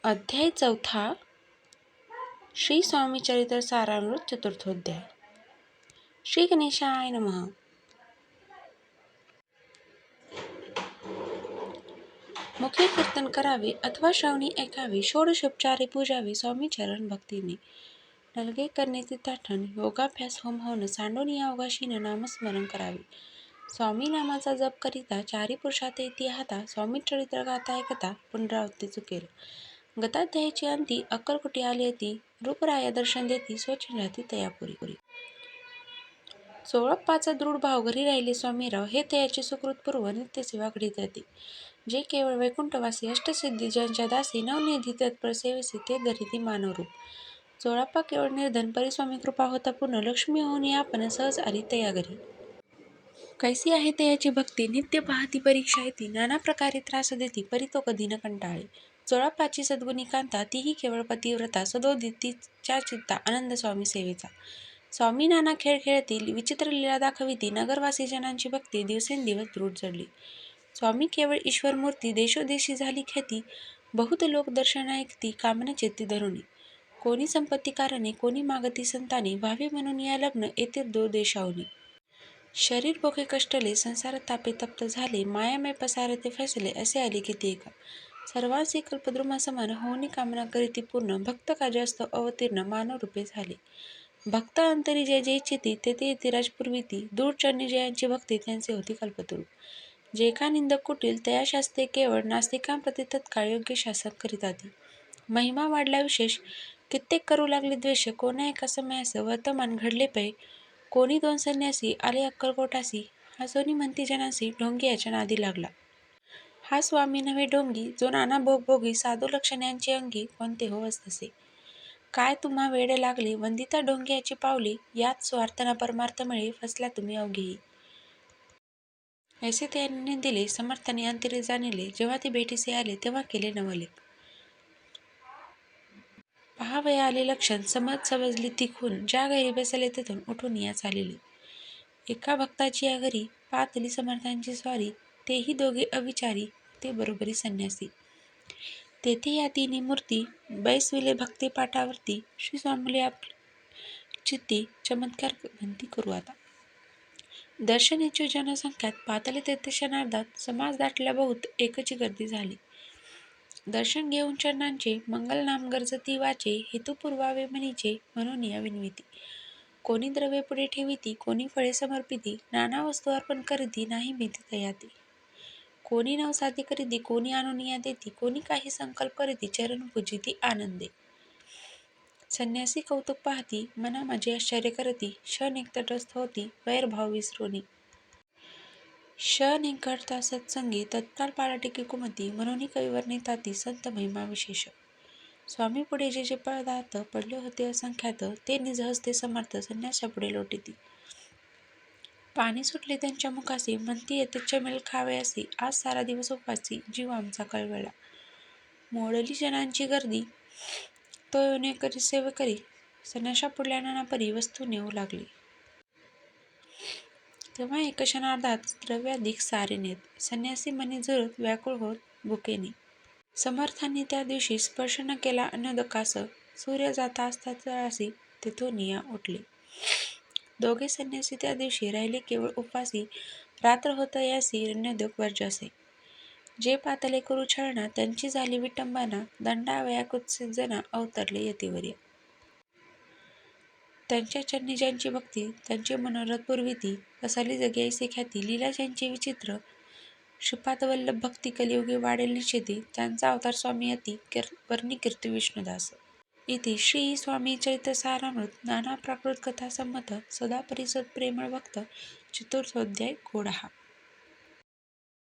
अध्याय 4 श्री स्वामी चरित्र सारामृत चतुर्थोध्याय। श्री गणेशाय नमः। मुखे कीर्तन करावे अथवा श्रवणी ऐकावे, षोडशोपचारे पूजावे स्वामी चरण भक्तीने। नलगे करणे तीर्थाटन, योगाभ्यास होम हवन, सांडोनी अवकाशीनं नामस्मरण करावे। स्वामी नामाचा जप करिता, चारी पुरुषात येती हाता, स्वामी चरित्र गाता ऐकता, पुनरावृत्ती चुकेल। गताध्यायाची अंती, अक्कलकोटी आली येती, रूपराया दर्शन देती, स्वच्छिन राहती तयापुरी। चोळप्पाचा दृढ भाव घरी राहिले स्वामीराव, हे तयाची सुकृतपूर्व नित्यसेवा घडीत जाते। जे केवळ वैकुंठवासी अष्टसिद्धी ज्यांच्या दासी, नवनिधी तत्पर सेवेसी, ते धरिती मानवरूप। चोळप्पा केवळ निर्धन, परिस्वामी कृपा होता पूर्ण, लक्ष्मी होऊन आपण सहज आली तया घरी। कैसी आहे तयाची भक्ती, नित्य पाहती परीक्षा येती, नाना प्रकारे त्रास देती, परी तो कधी न कंटाळे। चोळप्पाची सद्गुणी कांता, तीही केवळ पतिव्रता, सदोदित तिच्या चित्ता आनंद स्वामी सेवेचा। स्वामी नाना खेळ खेळती, विचित्र लीला दाखविती, नगरवासी जनांची भक्ती दिवसेंदिवस दृढ जडली। स्वामी केवळ ईश्वरमूर्ती, देशोदेशी झाली ख्याती, बहुत लोक दर्शन ऐकती, कामना चित्ती धरुनी। कोणी संपत्ती कारणे, कोणी मागती संतानी, व्हावे म्हणून या लग्न येथे दूर देशाहुनी। शरीर भोगे कष्टले, संसार तापे तप्त झाले, मायामय पसारते फैसले, असे आले कित्येक। सर्वांसी कल्पद्रुमा समान, होऊनी कामना करीती पूर्ण, भक्त काजास्तव अवतीर्ण, मानव रूपे झाले। भक्त अंतरी जे जे इच्छिती, तेथे येती राजपुरविती, दूर चरणी जयांची भक्ती, त्यांचे होती कल्पतरू। जे का निंदक कुटील, तया शास्ते केवळ, नास्तिकांप्रती तत्काळ योग्य शासन करिताती। महिमा वाढला विशेष, कित्येक करू लागले द्वेष, कोण्या एका समयास वर्तमान घडले पै, कोणी दोन संन्यासी आले अक्कलकोटासी, हसोनी म्हणती जनांसी, ढोंगी याच्या नादी लागला। हा स्वामी नव्हे ढोंगी, जो नाना भोगभोगी, साधू लक्षण्यांची अंगी, कोणते होवस तसे। काय तुम्हा वेडे लागले, वंदिता ढोंगी याची पावली, यात स्वार्थ न परमार्थ मिळे, फसल्या तुम्ही अवघेही। ऐसे त्यांनी निंदिले, समर्थांनी अंतरी जाणिले, जेव्हा ते भेटीसे आले, तेव्हा केले नवलेख। पहावया आले लक्षण, समजली ती खून, ज्या घरी बसले तेथून उठून या चालिले। एका भक्ताची या घरी, पाहतली समर्थांची स्वारी, तेही दोघे अविचारी, ते बरोबरी संन्यासी। तेथे या तिन्ही मूर्ती, बैसविले भक्ती पाठावरती, श्री स्वामीले आपल्या चित्ती, चमत्कार भंती करू आता। दर्शन इच्छु जनसंख्यात, पाहतले तेथे क्षणार्धात, समाज दाटल्या बहुत, एकची गर्दी झाली। दर्शन घेऊन चरणांचे, मंगल नाम गरजती वाचे, हेतू पुरवावे म्हणीचे, म्हणून या विनविती। कोणी द्रव्ये पुढे ठेविती, कोणी फळे समर्पिती, नाना वस्तू अर्पण करीती, नाही भीती तयाती। कोणी नवसादी करीती, कोणी आणूनिया देती, कोणी काही संकल्प करीती, चरण पूजिती आनंदे। संन्यासी कौतुक पाहती, मना माझे आश्चर्य करती, क्षण एक तटस्थ होती, वैरभाव विसरोनी। क्षण एक घडता सत्संगी, तत्काळ पाळटे कुमती, म्हणून कवी वर्णिताती, संत महिमा विशेष। स्वामी पुढे जे जे पदार्थ पडले होते असंख्यात, ते निज हस्ते समर्थ संन्याशापुढे लोटीती। पाणी सुटले त्यांच्या मुखासी, म्हणती येथे चमेल खावयासी, आज सारा दिवस उपासी, जीव आमचा कळवळला। मोडली जनांची गर्दी, तो येऊन करी सेवेकरी, संन्याशापुढल्या नाना परी वस्तू नेऊ लागली। तेव्हा एक क्षणार्धात द्रव्याधिक सारे नेत, संन्यासी मनी झुरत व्याकुळ होत भुकेने। समर्थांनी त्या दिवशी स्पर्श न केला अन्नोदकास, सूर्य जाता असता तळासी, तेथून या उठले। दोघे संन्यासी त्या दिवशी राहिले केवळ उपासी, रात्र होत यासी अन्नोदक वर्जसे। जे पातले करू छळना, त्यांची झाली विटंबना, दंडावया कुत्सित जना, अवतरले यतीवर्य। त्यांच्या चरणी ज्यांची भक्ती, त्यांचे मनोरथ पुरविती, पसरली जगी ऐसी ख्याती, लीला ज्यांची विचित्र, श्रीपादवल्लभ भक्ती कलियुगी वाढेल निश्चिती, त्यांचा अवतार स्वामी यती, वर्णी कीर्ती विष्णुदास। इति श्री स्वामी चरित्र सारामृत नाना प्राकृत कथा संमत, सदा परिसत प्रेमळ भक्त चतुर्थोध्याय गोडहा।